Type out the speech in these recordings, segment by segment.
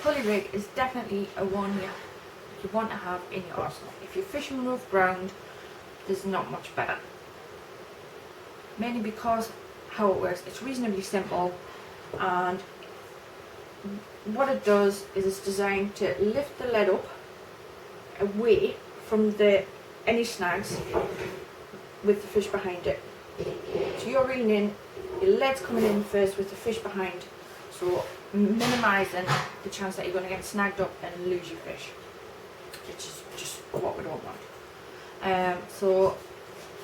pulley rig is definitely a one you want to have in your arsenal. If you're fishing rough ground, there's not much better. Mainly because how it works, it's reasonably simple, and what it does is it's designed to lift the lead up away from any snags with the fish behind it. So you're reeling in, your lead's coming in first with the fish behind, so minimising the chance that you're going to get snagged up and lose your fish, which is just what we don't want. So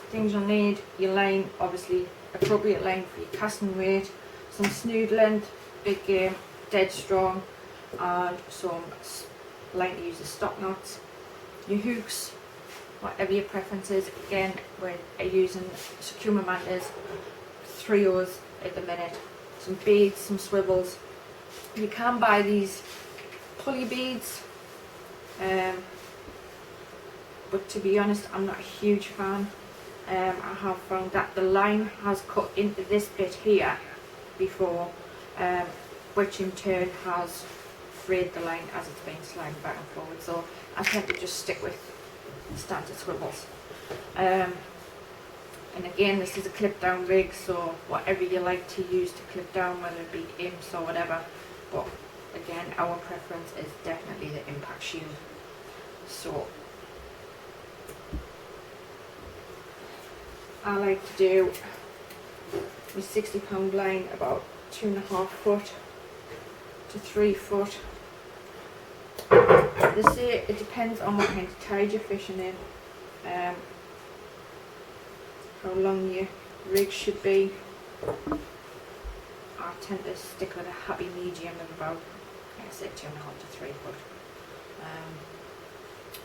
things you'll need: your line, obviously appropriate line for your casting weight, some snood length, big game, dead strong, and some line to use as stop knots. Your hooks, whatever your preference is. Again, we're using Sakuma mantas, 3/0s at the minute. Some beads, some swivels. You can buy these pulley beads, but to be honest, I'm not a huge fan. I have found that the line has cut into this bit here before, which in turn has frayed the line as it's been sliding back and forward. So I tend to just stick with standard swivels. And again, this is a clip down rig, so whatever you like to use to clip down, whether it be imps or whatever, but again, our preference is definitely the impact shield. So I like to do my 60-pound line about 2.5 foot to 3 foot. They say it depends on what kind of tide you're fishing in, how long your rig should be. I tend to stick with a happy medium of about, like I said, 2.5 to 3 foot.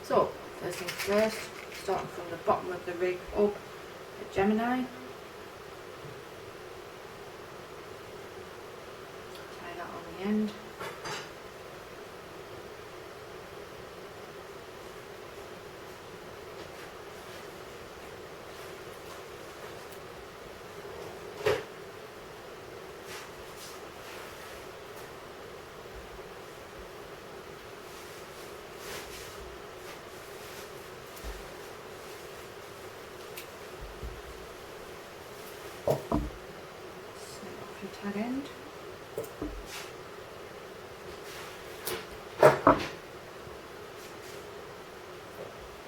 So first things first, starting from the bottom of the rig up at Gemini. Tie that on the end. Snip off your tag end.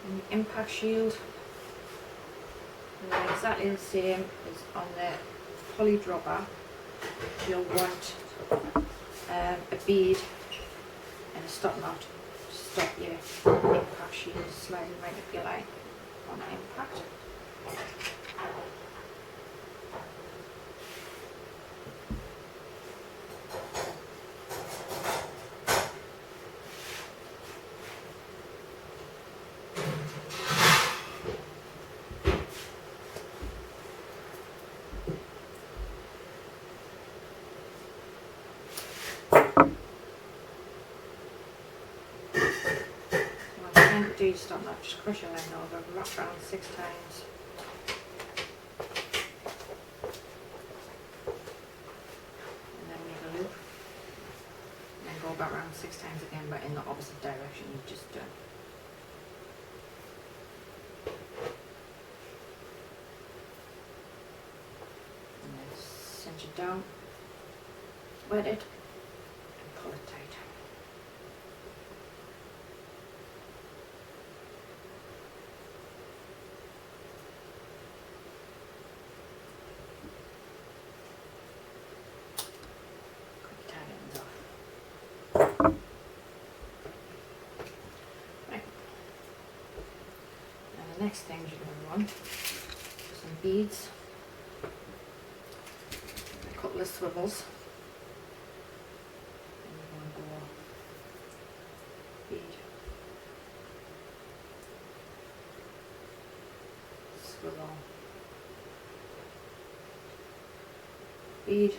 And the impact shield, and exactly the same as on the pulley dropper. You'll want a bead and a stop knot to stop your impact shield sliding right up your line on impact. Do you stop knot, just cross your line over, wrap around 6 times. And then make a loop. And then go back around 6 times again, but in the opposite direction you've just done. And then cinch it down, wet it, and pull it tight. Next thing you're going to want some beads, a couple of swivels, and you're going to go bead, swivel, bead,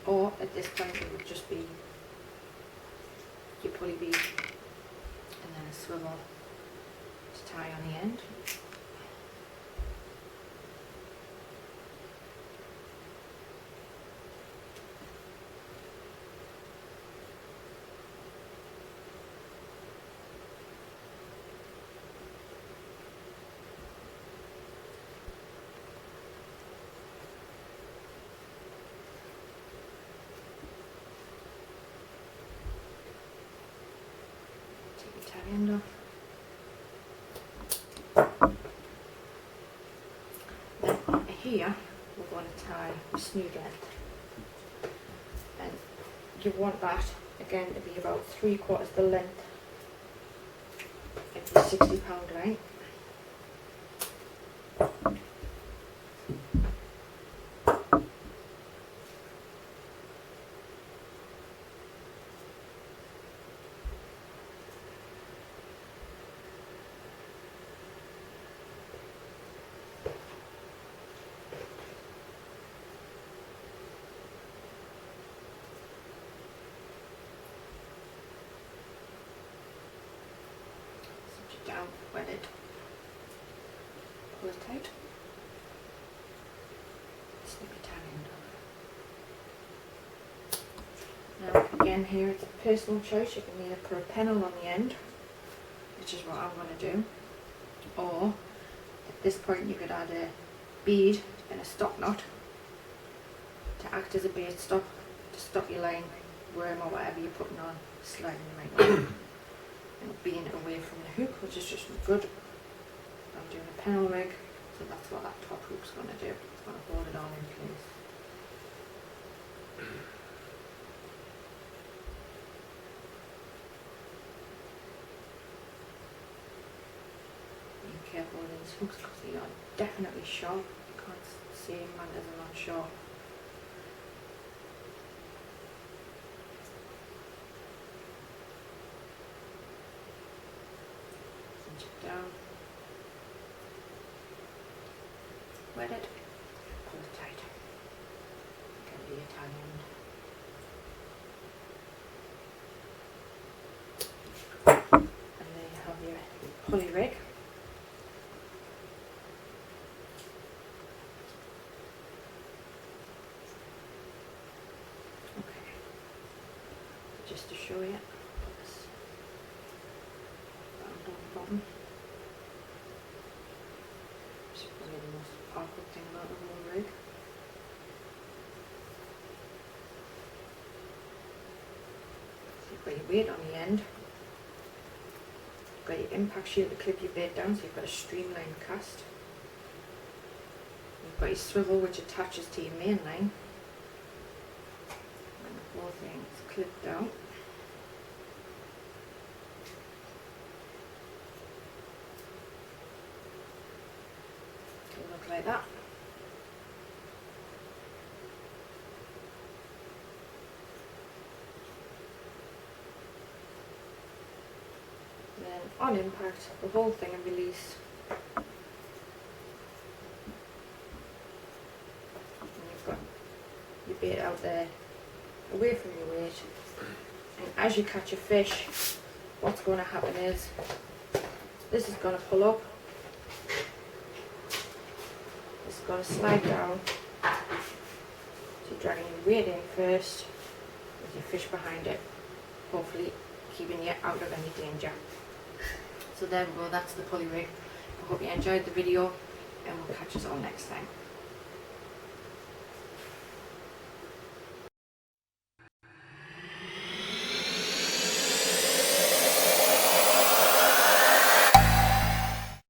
or at this point it would just be your pulley bead and then a swivel to tie on the end. here we're going to tie the snood end, and you want that again to be about 3/4 the length of the 60-pound line. Down, wet it, pull it tight, snip your tag end off. Now again here it's a personal choice, you can either put a pennel on the end, which is what I'm going to do, or at this point you could add a bead and a stop knot to act as a bait stop to stop your line, worm or whatever you're putting on sliding right on. And being away from the hook, which is just good. I'm doing a panel rig, so that's what that top hook's going to do. It's going to hold it on in place. Be careful with these hooks because they are definitely sharp. You can't see them when they're not sharp. Down, wet it, pull it tight. Get the Italian. And then you have your pulley rig. Okay, just to show you, put this down the bottom. The most awkward thing about the whole rig. So you've got your weight on the end, you've got your impact shield to clip your bait down, so you've got a streamlined cast. You've got your swivel which attaches to your main line, and the whole thing is clipped down. Look like that. Then on impact, the whole thing will release. And you've got your bait out there, away from your weight. And as you catch a fish, what's going to happen is this is going to pull up. Going to slide down, so you're dragging your weight in first with your fish behind it, hopefully keeping you out of any danger. So there we go, that's the pulley rig. I hope you enjoyed the video and we'll catch us all next time.